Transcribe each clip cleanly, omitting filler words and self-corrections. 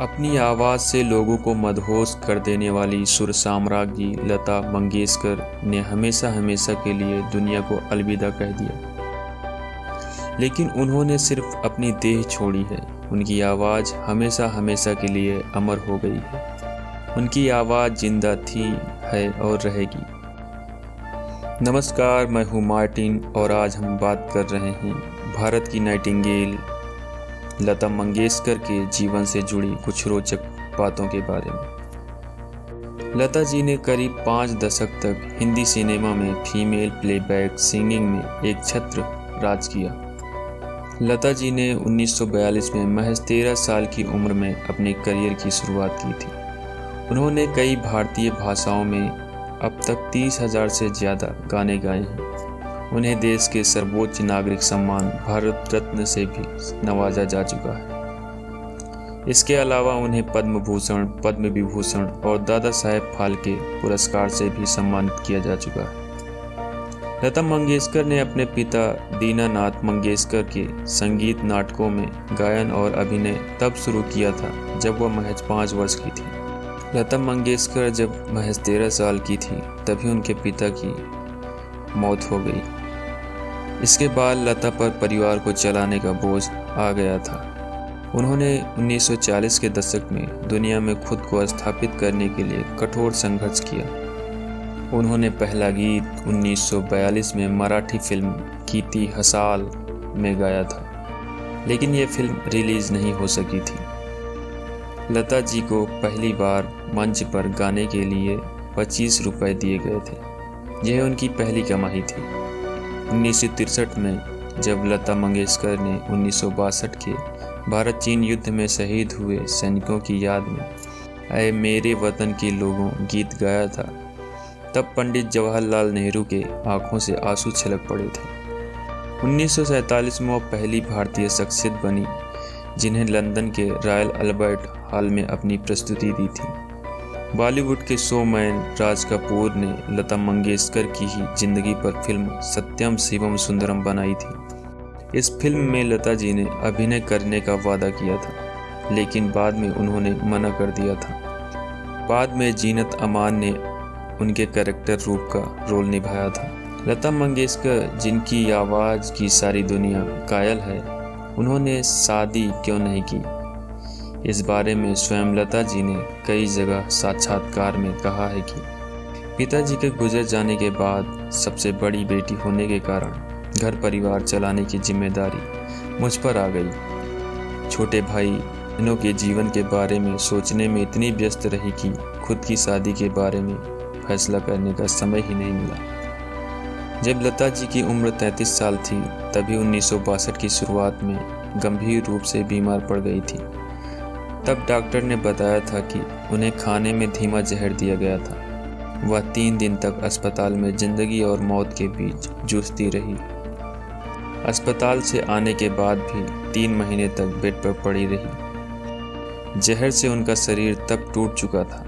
अपनी आवाज़ से लोगों को मदहोश कर देने वाली सुर साम्राज्ञी लता मंगेशकर ने हमेशा हमेशा के लिए दुनिया को अलविदा कह दिया। लेकिन उन्होंने सिर्फ अपनी देह छोड़ी है, उनकी आवाज़ हमेशा हमेशा के लिए अमर हो गई है। उनकी आवाज़ जिंदा थी, है और रहेगी। नमस्कार, मैं हूँ मार्टिन और आज हम बात कर रहे हैं भारत की नाइटिंगेल लता मंगेशकर के जीवन से जुड़ी कुछ रोचक बातों के बारे में। लता जी ने करीब 5 दशक तक हिंदी सिनेमा में फीमेल प्लेबैक सिंगिंग में एक छत्र राज किया। लता जी ने 1942 में महज 13 साल की उम्र में अपने करियर की शुरुआत की थी। उन्होंने कई भारतीय भाषाओं में अब तक 30,000 से ज़्यादा गाने गाए हैं। उन्हें देश के सर्वोच्च नागरिक सम्मान भारत रत्न से भी नवाजा जा चुका है। इसके अलावा उन्हें पद्म भूषण, पद्म विभूषण और दादा साहेब फाल्के पुरस्कार से भी सम्मानित किया जा चुका है। लता मंगेशकर ने अपने पिता दीनानाथ मंगेशकर के संगीत नाटकों में गायन और अभिनय तब शुरू किया था जब वह महज 5 वर्ष की थी। लता मंगेशकर जब महज 13 साल की थी तभी उनके पिता की मौत हो गई। इसके बाद लता पर परिवार को चलाने का बोझ आ गया था। उन्होंने 1940 के दशक में दुनिया में खुद को स्थापित करने के लिए कठोर संघर्ष किया। उन्होंने पहला गीत 1942 में मराठी फिल्म कीती हसाल में गाया था, लेकिन यह फिल्म रिलीज नहीं हो सकी थी। लता जी को पहली बार मंच पर गाने के लिए 25 रुपए दिए गए थे। यह उनकी पहली कमाई थी। 1963 में जब लता मंगेशकर ने 1962 के भारत चीन युद्ध में शहीद हुए सैनिकों की याद में ऐ मेरे वतन के लोगों गीत गाया था, तब पंडित जवाहरलाल नेहरू के आंखों से आंसू छलक पड़े थे। 1947 में वो पहली भारतीय शख्सियत बनी जिन्हें लंदन के रॉयल अल्बर्ट हॉल में अपनी प्रस्तुति दी थी। बॉलीवुड के शोमैन राज कपूर ने लता मंगेशकर की ही जिंदगी पर फिल्म सत्यम शिवम सुंदरम बनाई थी। इस फिल्म में लता जी ने अभिनय करने का वादा किया था, लेकिन बाद में उन्होंने मना कर दिया था। बाद में जीनत अमान ने उनके कैरेक्टर रूप का रोल निभाया था। लता मंगेशकर, जिनकी आवाज़ की सारी दुनिया कायल है, उन्होंने शादी क्यों नहीं की? इस बारे में स्वयं लता जी ने कई जगह साक्षात्कार में कहा है कि पिताजी के गुजर जाने के बाद सबसे बड़ी बेटी होने के कारण घर परिवार चलाने की जिम्मेदारी मुझ पर आ गई। छोटे भाई बहनों के जीवन के बारे में सोचने में इतनी व्यस्त रही कि खुद की शादी के बारे में फैसला करने का समय ही नहीं मिला। जब लता जी की उम्र 33 साल थी तभी 1962 की शुरुआत में गंभीर रूप से बीमार पड़ गई थी। तब डॉक्टर ने बताया था कि उन्हें खाने में धीमा जहर दिया गया था। वह 3 दिन तक अस्पताल में जिंदगी और मौत के बीच जूझती रही। अस्पताल से आने के बाद भी 3 महीने तक बेड पर पड़ी रही। जहर से उनका शरीर तब टूट चुका था।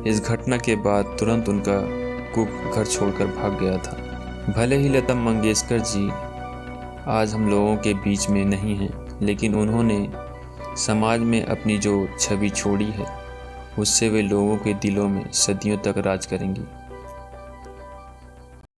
इस घटना के बाद तुरंत उनका कुक घर छोड़कर भाग गया था। भले ही लता मंगेशकर जी आज हम लोगों के बीच में नहीं हैं, लेकिन उन्होंने समाज में अपनी जो छवि छोड़ी है उससे वे लोगों के दिलों में सदियों तक राज करेंगी।